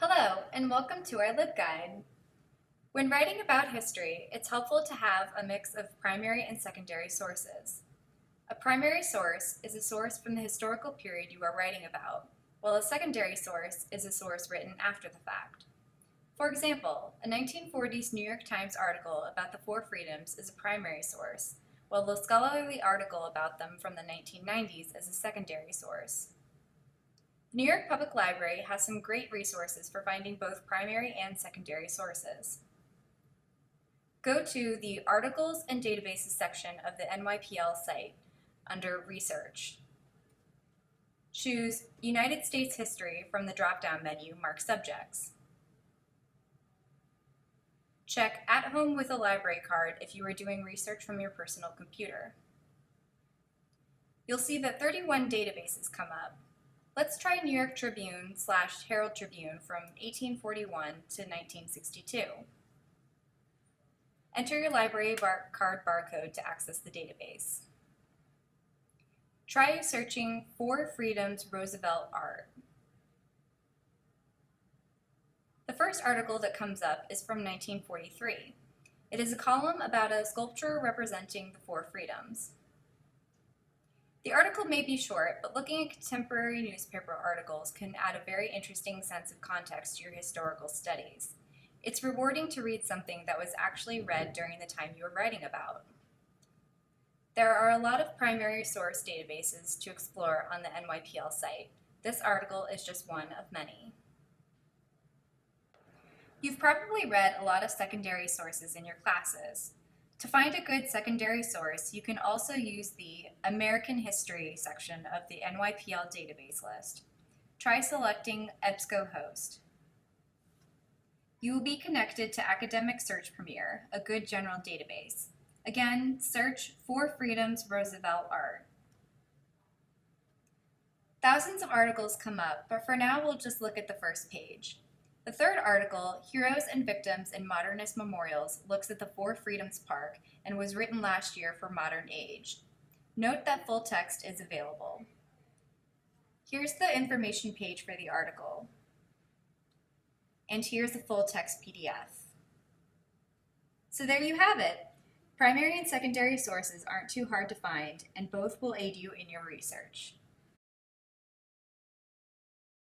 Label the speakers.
Speaker 1: Hello, and welcome to our LibGuide. When writing about history, it's helpful to have a mix of primary and secondary sources. A primary source is a source from the historical period you are writing about, while a secondary source is a source written after the fact. For example, a 1940s New York Times article about the Four Freedoms is a primary source, while the scholarly article about them from the 1990s is a secondary source. The New York Public Library has some great resources for finding both primary and secondary sources. Go to the Articles and Databases section of the NYPL site under Research. Choose United States History from the drop-down menu marked Subjects. Check At Home with a Library Card if you are doing research from your personal computer. You'll see that 31 databases come up. Let's try New York Tribune / Herald Tribune from 1841 to 1962. Enter your library card barcode to access the database. Try searching Four Freedoms Roosevelt Art. The first article that comes up is from 1943. It is a column about a sculpture representing the Four Freedoms. The article may be short, but looking at contemporary newspaper articles can add a very interesting sense of context to your historical studies. It's rewarding to read something that was actually read during the time you were writing about. There are a lot of primary source databases to explore on the NYPL site. This article is just one of many. You've probably read a lot of secondary sources in your classes. To find a good secondary source, you can also use the American History section of the NYPL database list. Try selecting EBSCOhost. You will be connected to Academic Search Premier, a good general database. Again, search Four Freedoms Roosevelt Art. Thousands of articles come up, but for now we'll just look at the first page. The third article, Heroes and Victims in Modernist Memorials, looks at the Four Freedoms Park and was written last year for Modern Age. Note that full text is available. Here's the information page for the article. And here's a full text PDF. So there you have it. Primary and secondary sources aren't too hard to find, and both will aid you in your research.